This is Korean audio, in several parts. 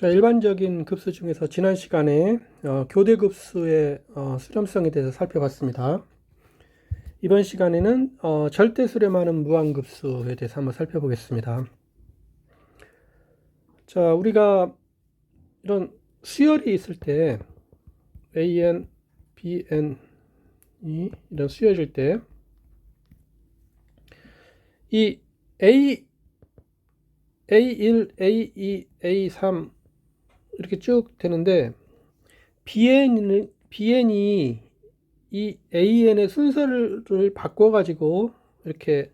자, 일반적인 급수 중에서 지난 시간에 교대급수의 수렴성에 대해서 살펴봤습니다. 이번 시간에는 절대 수렴하는 무한급수에 대해서 한번 살펴보겠습니다. 자, 우리가 이런 수열이 있을 때 AN, BN이 이런 수열일 때 이 A1, A2, A3 이렇게 쭉 되는데 BN이 이 AN의 순서를 바꿔가지고 이렇게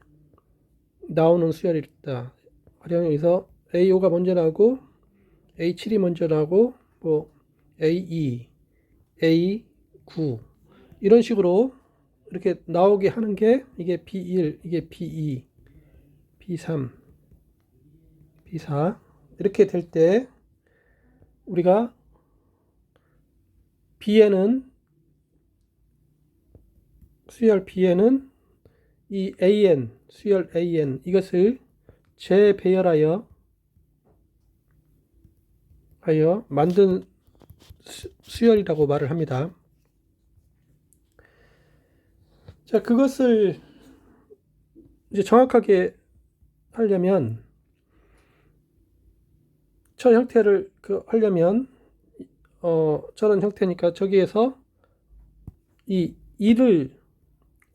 나오는 수열이 있다. 가령에서 A5가 먼저 나오고 A7이 먼저 나오고 뭐 A2, A9 이런 식으로 이렇게 나오게 하는 게 이게 B1, 이게 B2, B3, B4 이렇게 될 때 우리가 수열 B에는 이 AN, 수열 AN 이것을 재배열하여 만든 수열이라고 말을 합니다. 자, 그것을 이제 정확하게 하려면 저 형태를 하려면 저런 형태니까 저기에서 이 2를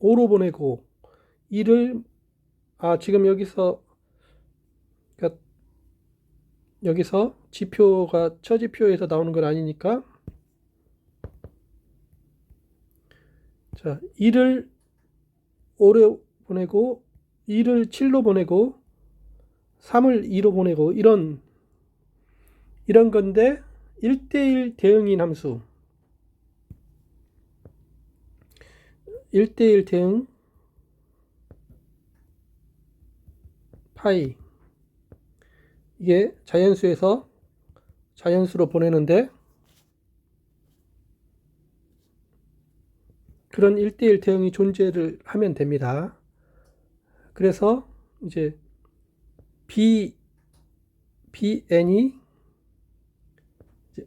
5로 보내고 2를 지금 여기서 지표가 처지표에서 나오는 건 아니니까 자 2를 5로 보내고 2를 7로 보내고 3을 2로 보내고 이런 건데 1대1 대응인 함수 1대1 대응 파이 이게 자연수에서 자연수로 보내는데 그런 1대1 대응이 존재를 하면 됩니다. 그래서 이제 BN이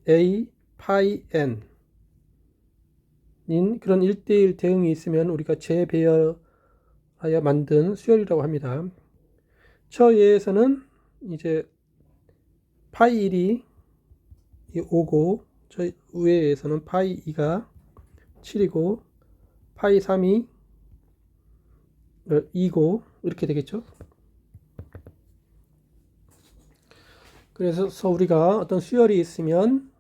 A 파이 N 인 그런 1대1 대응이 있으면 우리가 재배열하여 만든 수열이라고 합니다. 저 예에서는 이제 파이 1이 5고 저 위에에서는 파이 2가 7이고 파이 3이 2고 이렇게 되겠죠. 그래서 우리가 어떤 수열이 있으면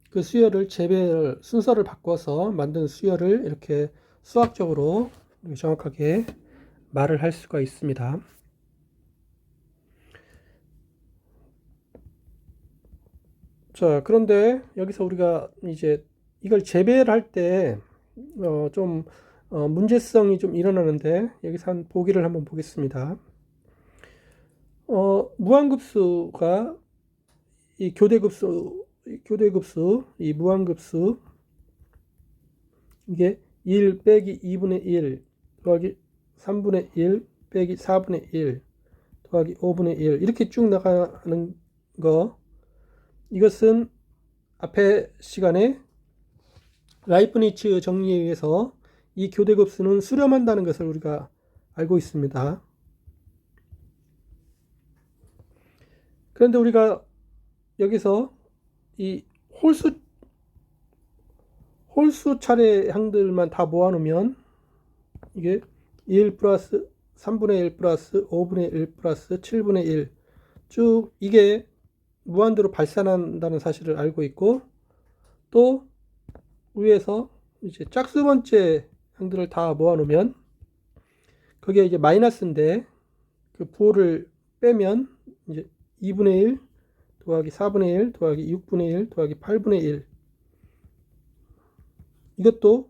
그 수열을 재배열 순서를 바꿔서 만든 수열을 이렇게 수학적으로 정확하게 말을 할 수가 있습니다. 자, 그런데 여기서 우리가 이제 이걸 재배열할 때 좀 문제성이 좀 일어나는데 여기서 한 보기를 한번 보겠습니다. 무한급수가 이 교대급수 이 무한급수 이게 1 빼기 2분의 1 더하기 3분의 1 빼기 4분의 1 더하기 5분의 1 이렇게 쭉 나가는 거 이것은 앞에 시간에 라이프니츠 정리에 의해서 이 교대급수는 수렴한다는 것을 우리가 알고 있습니다. 그런데 우리가 여기서 이 홀수 차례항들만 다 모아놓으면 이게 1 플러스 3분의 1 플러스 5분의 1 플러스 7분의 1 쭉 이게 무한대로 발산한다는 사실을 알고 있고 또 위에서 이제 짝수 번째 항들을 다 모아놓으면 그게 이제 마이너스인데 그 부호를 빼면 이제 2분의 1 더하기 4분의 1 더하기 6분의 1 더하기 8분의 1 이것도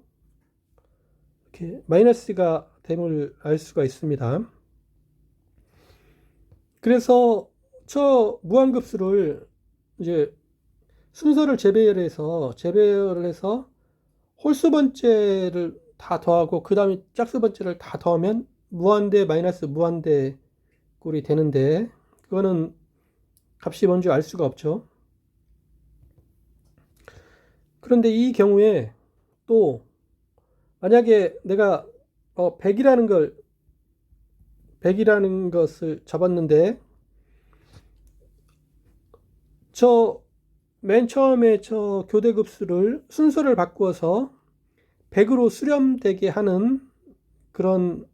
이렇게 마이너스가 됨을 알 수가 있습니다. 그래서 저 무한급수를 이제 순서를 재배열을 해서 홀수 번째를 다 더하고 그 다음에 짝수 번째를 다 더하면 무한대 마이너스 무한대 꼴이 되는데 그거는 값이 뭔지 알 수가 없죠. 그런데 이 경우에 또 만약에 내가 100이라는 것을 잡았는데 저 맨 처음에 저 교대급수를 순서를 바꾸어서 100으로 수렴되게 하는 그런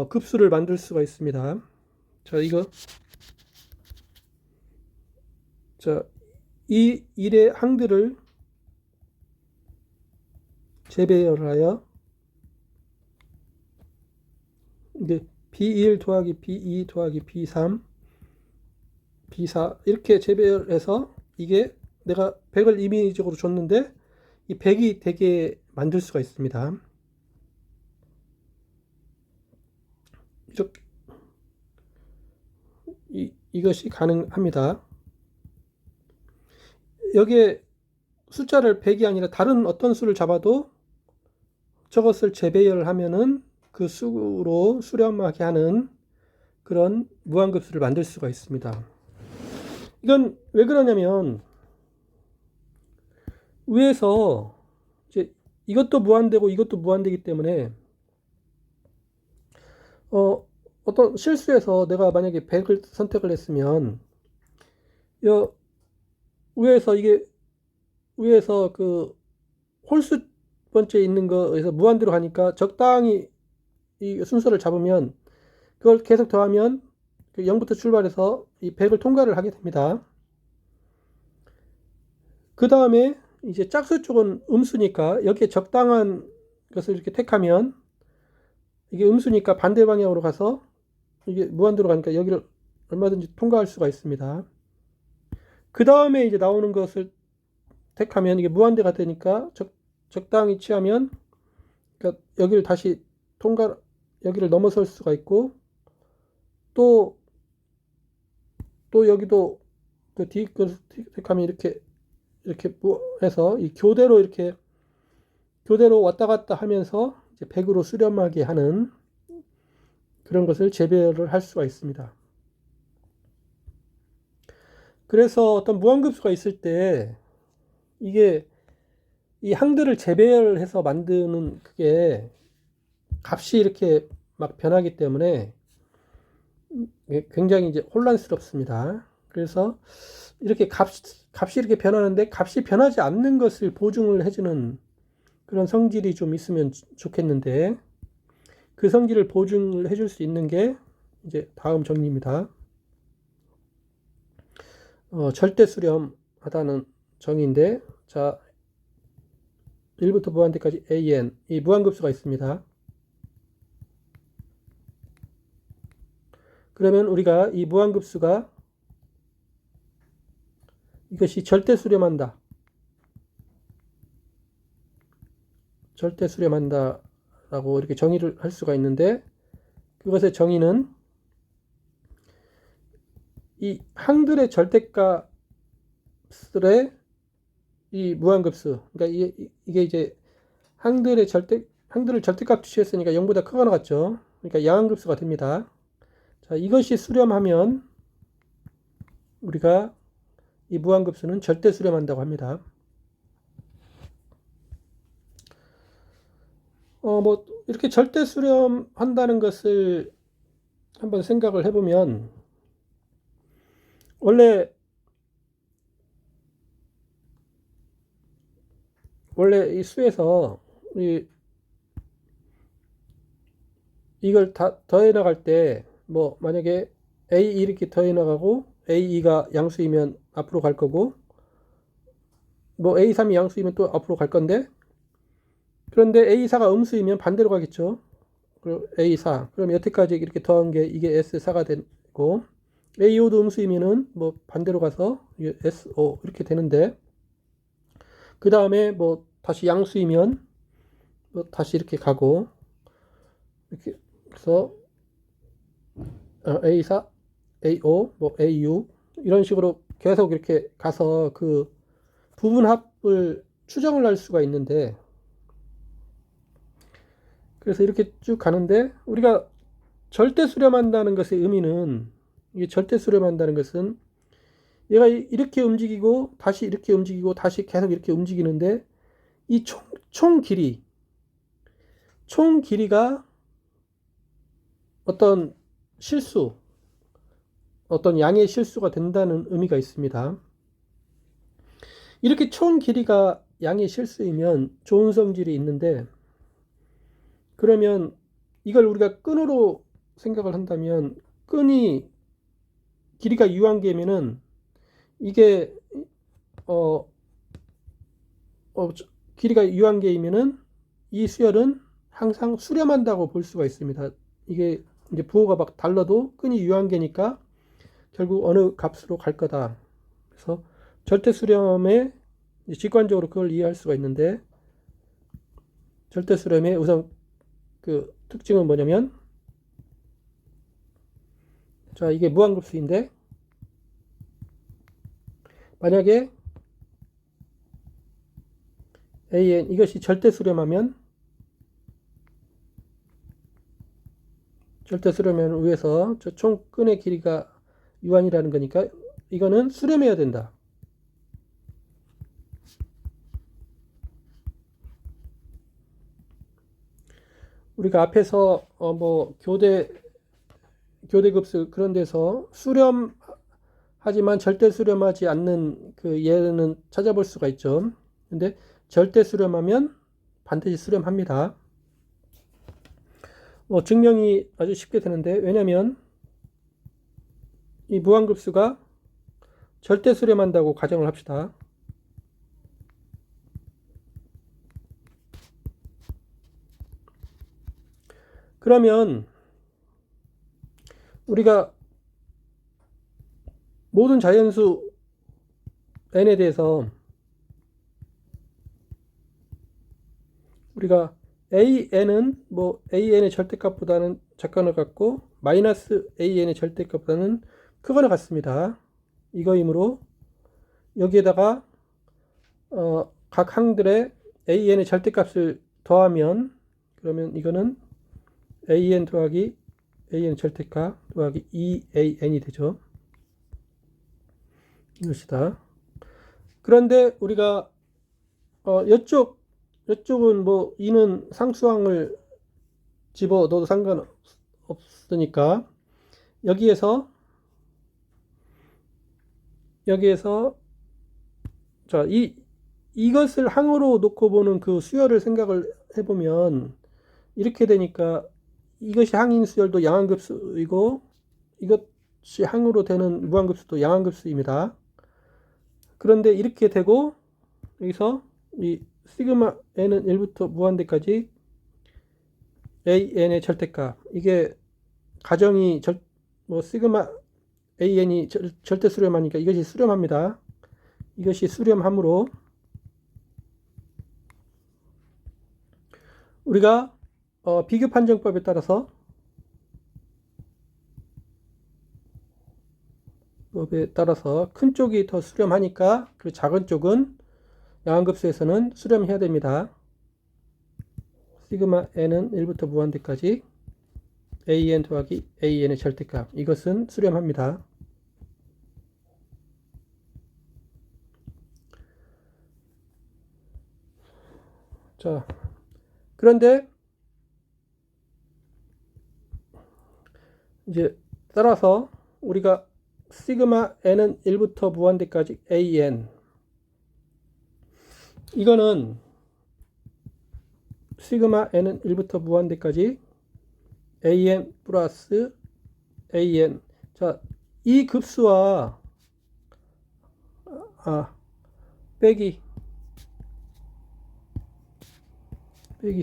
급수를 만들 수가 있습니다. 이 일의 항들을 재배열하여 이게 B1 더하기 B2 더하기 B3 B4 이렇게 재배열해서 이게 내가 100을 임의적으로 줬는데 이 100이 되게 만들 수가 있습니다. 이렇게 이것이 가능합니다. 여기에 숫자를 100이 아니라 다른 어떤 수를 잡아도 저것을 재배열하면은 그 수로 수렴하게 하는 그런 무한급수를 만들 수가 있습니다. 이건 왜 그러냐면 위에서 이제 이것도 무한되고 이것도 무한되기 때문에 어떤 실수에서 내가 만약에 100을 선택을 했으면 위에서 그 홀수 번째 있는 거에서 무한대로 가니까 적당히 이 순서를 잡으면 그걸 계속 더하면 0부터 출발해서 이 100을 통과를 하게 됩니다. 그 다음에 이제 짝수 쪽은 음수니까 여기에 적당한 것을 이렇게 택하면 이게 음수니까 반대 방향으로 가서 이게 무한대로 가니까 여기를 얼마든지 통과할 수가 있습니다. 그 다음에 이제 나오는 것을 택하면 이게 무한대가 되니까 적당히 취하면 그러니까 여기를 다시 여기를 넘어설 수가 있고 또 여기도 그 뒤 것을 택하면 이렇게 해서 이 교대로 왔다 갔다 하면서 이제 100으로 수렴하게 하는 그런 것을 재배열을 할 수가 있습니다. 그래서 어떤 무한급수가 있을 때 이게 이 항들을 재배열해서 만드는 그게 값이 이렇게 막 변하기 때문에 굉장히 이제 혼란스럽습니다. 그래서 이렇게 값이 이렇게 변하는데 값이 변하지 않는 것을 보증을 해주는 그런 성질이 좀 있으면 좋겠는데 그 성질을 보증을 해줄 수 있는 게 이제 다음 정리입니다. 절대 수렴하다는 정의인데 자 1부터 무한대까지 an 이 무한급수가 있습니다. 그러면 우리가 이 무한급수가 이것이 절대 수렴한다 라고 이렇게 정의를 할 수가 있는데 그것의 정의는 이 항들의 절대값의 이 무한급수 그러니까 이게 이제 항들을 절대값 취했으니까 0보다 크거나 같죠. 그러니까 양항급수가 됩니다. 자, 이것이 수렴하면 우리가 이 무한급수는 절대 수렴한다고 합니다. 뭐 이렇게 절대 수렴한다는 것을 한번 생각을 해보면 원래 이 수에서 이걸 다 더해 나갈 때 뭐 만약에 A 이렇게 더해 나가고 A2가 양수이면 앞으로 갈 거고 뭐 A3이 양수이면 또 앞으로 갈 건데 그런데 A4가 음수이면 반대로 가겠죠. 그리고 A4 그럼 여태까지 이렇게 더한 게 이게 S4가 되고 A5도 음수이면은 뭐 반대로 가서 이게 S5 이렇게 되는데 그 다음에 뭐 다시 양수이면 뭐 다시 이렇게 가고 이렇게 해서 A4, A5, 뭐 A6 이런 식으로 계속 이렇게 가서 그 부분합을 추정을 할 수가 있는데 그래서 이렇게 쭉 가는데 우리가 절대 수렴한다는 것의 의미는 이게 절대 수렴한다는 것은 얘가 이렇게 움직이고 다시 이렇게 움직이고 다시 계속 이렇게 움직이는데 이 총 길이가 어떤 실수, 어떤 양의 실수가 된다는 의미가 있습니다. 이렇게 총 길이가 양의 실수이면 좋은 성질이 있는데, 그러면 이걸 우리가 끈으로 생각을 한다면, 끈이 길이가 유한계면은 이게 어, 어, 길이가 유한계이면은 이 수열은 항상 수렴한다고 볼 수가 있습니다. 이게 이제 부호가 막 달라도 끈이 유한계니까 결국 어느 값으로 갈 거다. 그래서 절대 수렴에 직관적으로 그걸 이해할 수가 있는데, 절대 수렴의 우선 그 특징은 뭐냐면, 자, 이게 무한급수인데 만약에 an 이것이 절대 수렴하면, 절대 수렴하면 위에서 저 총 끈의 길이가 유한이라는 거니까 이거는 수렴해야 된다. 우리가 앞에서 뭐 교대급수 그런 데서 수렴하지만 절대 수렴하지 않는 그 예는 찾아볼 수가 있죠. 근데 절대 수렴하면 반드시 수렴합니다. 증명이 아주 쉽게 되는데, 왜냐면 이 무한급수가 절대 수렴한다고 가정을 합시다. 그러면 우리가 모든 자연수 n에 대해서 우리가 an은 뭐 an의 절대값보다는 작거나 같고 마이너스 an의 절대값보다는 크거나 같습니다. 이거이므로 여기에다가 각 항들의 an의 절대값을 더하면, 그러면 이거는 an 더하기 an 절대값 더하기 2an이 되죠. 이것이다. 그런데 우리가 이쪽은 뭐 2는 상수항을 집어 넣어도 상관없으니까 여기에서 자, 이것을 항으로 놓고 보는 그 수열을 생각을 해보면 이렇게 되니까 이것이 항인 수열도 양항급수이고 이것이 항으로 되는 무한급수도 양항급수입니다. 그런데 이렇게 되고 여기서 이 시그마 n은 1부터 무한대까지 an의 절대값, 이게 가정이 뭐 시그마 an이 절대 수렴하니까 이것이 수렴합니다. 이것이 수렴하므로 우리가 비교 판정법에 따라서 큰 쪽이 더 수렴하니까 그 작은 쪽은 양항급수에서는 수렴해야 됩니다. 시그마 n은 1부터 무한대까지 an 더하기 an의 절대값, 이것은 수렴합니다. 자, 그런데 이제 따라서 우리가 시그마 n은 1부터 무한대까지 an, 이거는 시그마 n은 1부터 무한대까지 an 플러스 an, 자, 이 급수와 빼기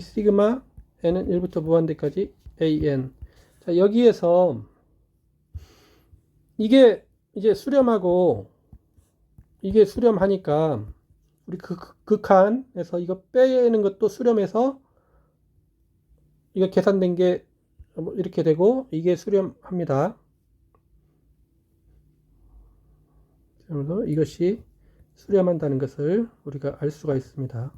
시그마 n은 1부터 무한대까지 an, 자, 여기에서 이게 이제 수렴하고 이게 수렴하니까 우리 극한에서 이거 빼는 것도 수렴해서 이거 계산된 게 이렇게 되고 이게 수렴합니다. 그래서 이것이 수렴한다는 것을 우리가 알 수가 있습니다.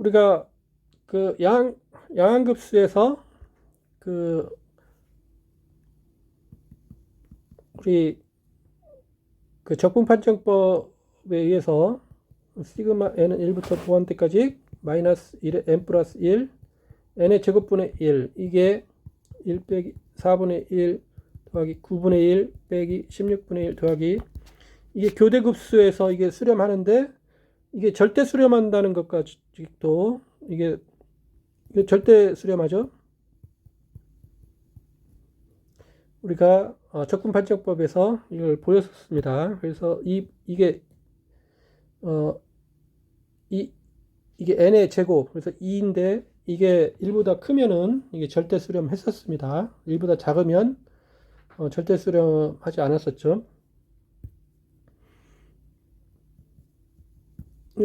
우리가 그 양항급수에서 그 우리 그 적분판정법에 의해서 시그마 n은 1부터 무한대까지 마이너스 1의 n 플러스 1 n의 제곱분의 1 이게 1 빼기 4분의 1 더하기 9분의 1 빼기 16분의 1 더하기 이게 교대급수에서 이게 수렴하는데 이게 절대 수렴한다는 것까지도 이게 절대 수렴하죠. 우리가 적분판정법에서 이걸 보였었습니다. 그래서 이게 n의 제곱 그래서 2인데 이게 1보다 크면은 이게 절대 수렴했었습니다. 1보다 작으면 절대 수렴하지 않았었죠.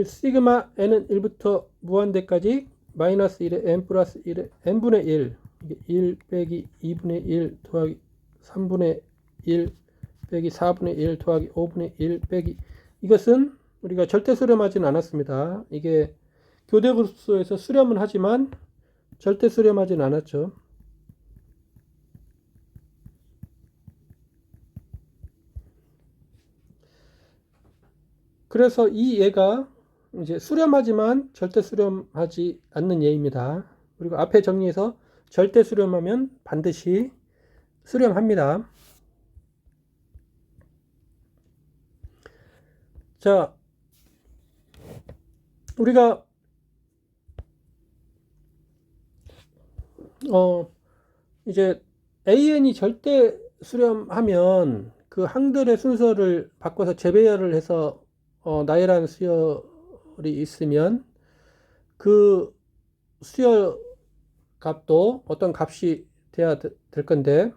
시그마 n은 1부터 무한대까지 마이너스 1의 n 플러스 1의 n분의 1 이게 1 빼기 2분의 1 더하기 3분의 1 빼기 4분의 1 더하기 5분의 1 빼기 이것은 우리가 절대 수렴하지는 않았습니다. 이게 교대급수에서 수렴은 하지만 절대 수렴하지는 않았죠. 그래서 이 예가 이제 수렴하지만 절대 수렴하지 않는 예입니다. 그리고 앞에 정리해서 절대 수렴하면 반드시 수렴합니다. 자, 우리가 이제 AN이 절대 수렴하면 그 항들의 순서를 바꿔서 재배열을 해서 나열한 수열이 있으면 그 수열 값도 어떤 값이 돼야 될 건데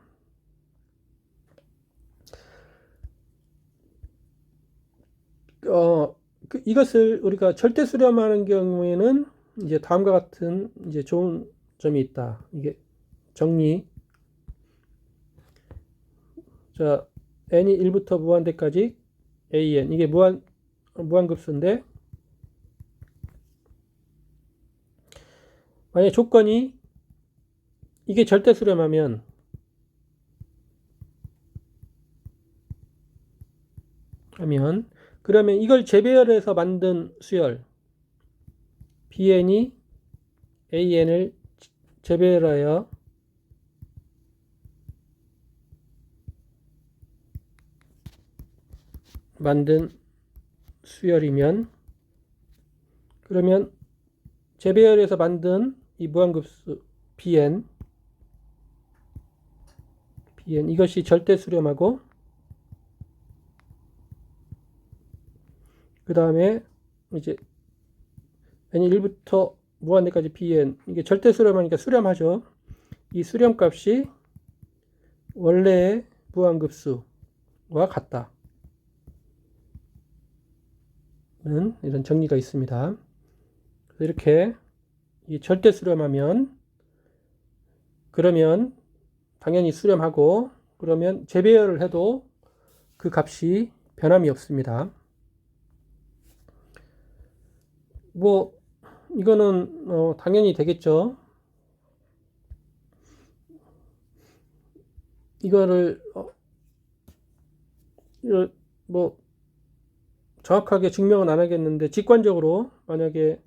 이것을 우리가 절대 수렴하는 경우에는 이제 다음과 같은 이제 좋은 점이 있다. 이게 정리. 자, n이 1부터 무한대까지 an 이게 무한급수인데 만약 조건이 이게 절대 수렴하면 그러면 이걸 재배열해서 만든 수열 bn이 an을 재배열하여 만든 수열이면 그러면 재배열해서 만든 이 무한급수 bn 이것이 절대 수렴하고 그 다음에 이제 n이 1부터 무한대까지 bn 이게 절대 수렴하니까 수렴하죠. 이 수렴값이 원래의 무한급수와 같다. 는 이런 정리가 있습니다. 이렇게 이 절대 수렴하면 그러면 당연히 수렴하고 그러면 재배열을 해도 그 값이 변함이 없습니다. 뭐 이거는 당연히 되겠죠. 이거를 뭐 정확하게 증명은 안 하겠는데 직관적으로 만약에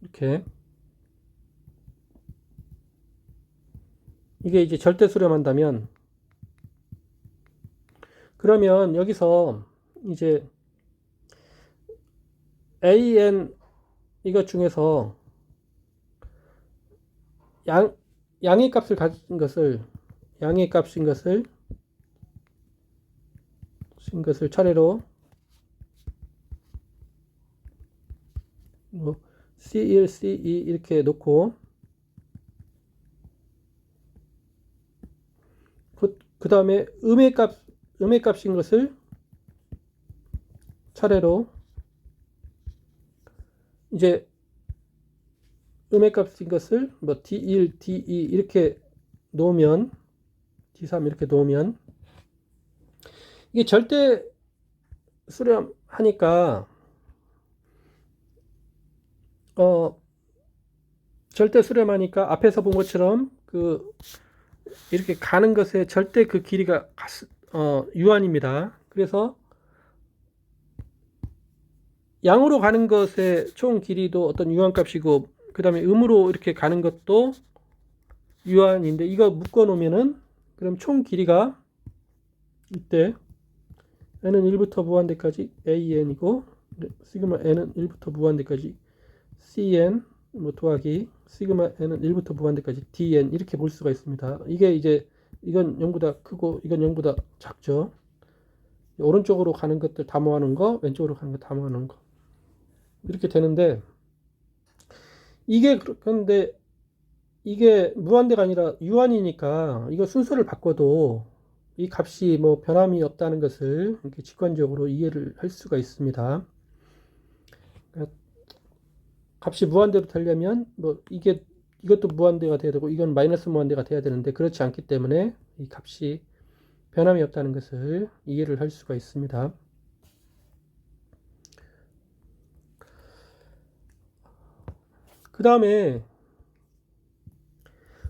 이렇게 이게 이제 절대 수렴한다면 그러면 여기서 이제 AN 이것 중에서 양의 값을 가진 것을 양의 값인 것을 차례로 뭐 C1, C2 이렇게 놓고 그 다음에 음의 값인 것을 차례로 이제 음의 값인 것을 뭐 D1, D2 이렇게 놓으면 D3 이렇게 놓으면 이게 절대 수렴 하니까 절대 수렴하니까 앞에서 본 것처럼 이렇게 가는 것에 절대 그 길이가 유한입니다. 그래서 양으로 가는 것의 총 길이도 어떤 유한값이고, 그 다음에 음으로 이렇게 가는 것도 유한인데, 이거 묶어 놓으면은 그럼 총 길이가 이때 n은 1부터 무한대까지 an이고, 시그마 n은 1부터 무한대까지 cn 더하기 시그마 n은 1부터 무한대까지 dn, 이렇게 볼 수가 있습니다. 이게 이제 이건 0보다 크고 이건 0보다 작죠. 오른쪽으로 가는 것들 다 모아놓은 거, 왼쪽으로 가는 거 다 모아놓은 거, 이렇게 되는데, 그런데 이게 무한대가 아니라 유한이니까 이거 순서를 바꿔도 이 값이 뭐 변함이 없다는 것을 이렇게 직관적으로 이해를 할 수가 있습니다. 그러니까 값이 무한대로 되려면 뭐 이것도 무한대가 돼야 되고 이건 마이너스 무한대가 돼야 되는데, 그렇지 않기 때문에 이 값이 변함이 없다는 것을 이해를 할 수가 있습니다. 그 다음에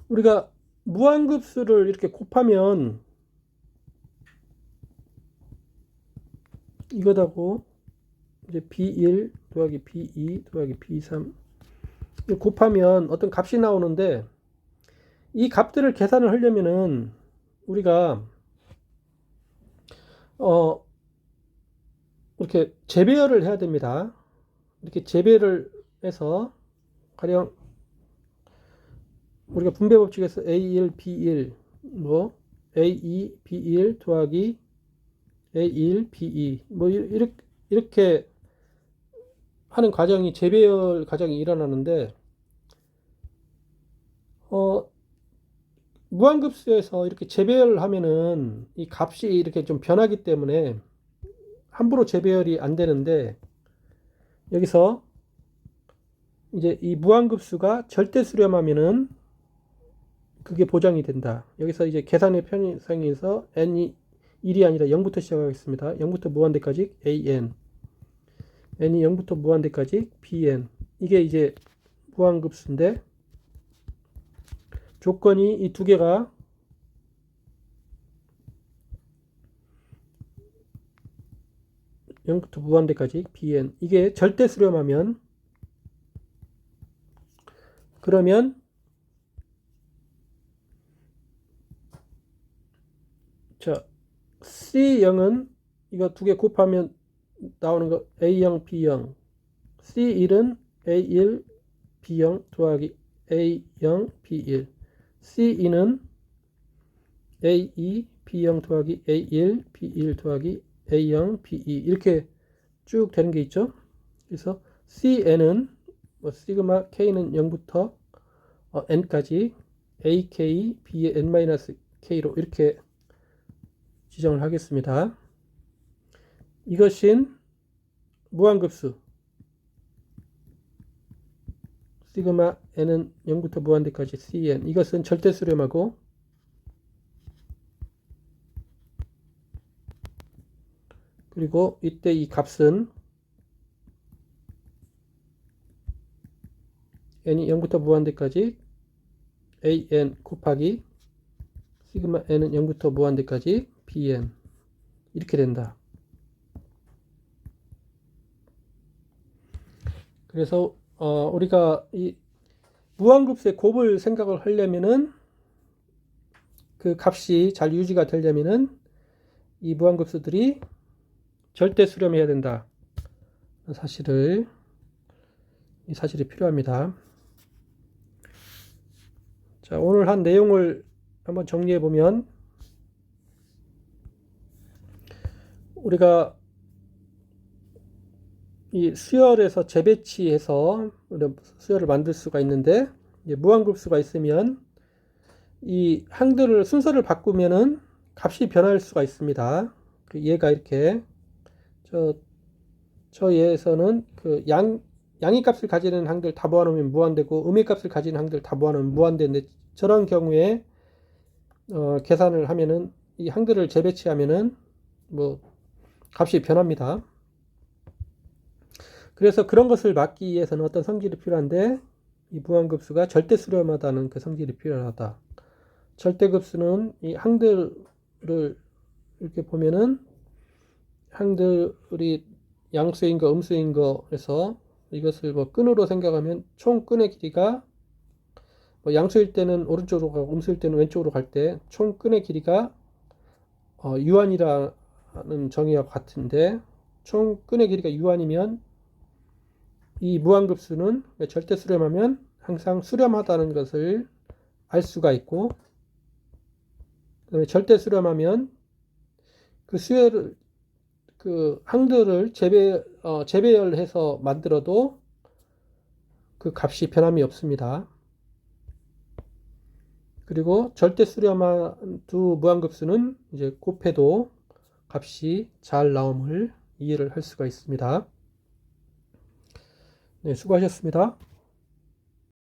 우리가 무한급수를 이렇게 곱하면 이거다고 이제 B1 더하기 B2 더하기 B3 곱하면 어떤 값이 나오는데, 이 값들을 계산을 하려면은 우리가 이렇게 재배열을 해야 됩니다. 이렇게 재배를 해서 가령 우리가 분배 법칙에서 A1, B1 뭐 A2, B1 더하기 A1, B2 뭐 이렇게 하는 과정이 재배열 과정이 일어나는데, 무한급수에서 이렇게 재배열을 하면은 이 값이 이렇게 좀 변하기 때문에 함부로 재배열이 안 되는데, 여기서 이제 이 무한급수가 절대 수렴하면은 그게 보장이 된다. 여기서 이제 계산의 편의성에서 n이 1이 아니라 0부터 시작하겠습니다. 0부터 무한대까지 an, n이 0부터 무한대까지 bn, 이게 이제 무한급수인데, 조건이 이 두 개가 0부터 무한대까지 bn, 이게 절대 수렴하면, 그러면 자 C0은 이거 두 개 곱하면 나오는 거 A0, B0, C1은 A1, B0 더하기 A0, B1, C2는 A2, B0 더하기 A1, B1 더하기 A0, B2, 이렇게 쭉 되는 게 있죠. 그래서 CN은 시그마 K는 0부터 N까지 AK, B의 N-K로 이렇게 지정을 하겠습니다. 이것인 무한급수 시그마 n은 0부터 무한대까지 cn, 이것은 절대 수렴하고, 그리고 이때 이 값은 n이 0부터 무한대까지 an 곱하기 시그마 n은 0부터 무한대까지 bn, 이렇게 된다. 그래서 우리가 이 무한급수의 곱을 생각을 하려면은, 그 값이 잘 유지가 되려면은 이 무한급수들이 절대 수렴해야 된다. 이 사실이 필요합니다. 자, 오늘 한 내용을 한번 정리해 보면, 우리가 이 수열에서 재배치해서 수열을 만들 수가 있는데, 무한급수가 있으면 이 항들을 순서를 바꾸면은 값이 변할 수가 있습니다. 얘가 이렇게 저 얘에서는 그 양의 값을 가지는 항들 다 모아놓으면 무한대고, 음의 값을 가지는 항들 다 모아놓으면 무한대인데, 저런 경우에 계산을 하면은 이 항들을 재배치하면은 뭐 값이 변합니다. 그래서 그런 것을 막기 위해서는 어떤 성질이 필요한데 이 무한급수가 절대 수렴하다는 그 성질이 필요하다. 절대급수는 이 항들을 이렇게 보면은 항들이 양수인 거 음수인 거에서 이것을 뭐 끈으로 생각하면 총 끈의 길이가 뭐 양수일 때는 오른쪽으로 가고 음수일 때는 왼쪽으로 갈 때 총 끈의 길이가 유한이라는 정의와 같은데 총 끈의 길이가 유한이면 이 무한급수는 절대 수렴하면 항상 수렴하다는 것을 알 수가 있고, 그다음에 절대 수렴하면 그 수열을 그 항들을 재배열해서 만들어도 그 값이 변함이 없습니다. 그리고 절대 수렴한 두 무한급수는 이제 곱해도 값이 잘 나옴을 이해를 할 수가 있습니다. 네, 수고하셨습니다.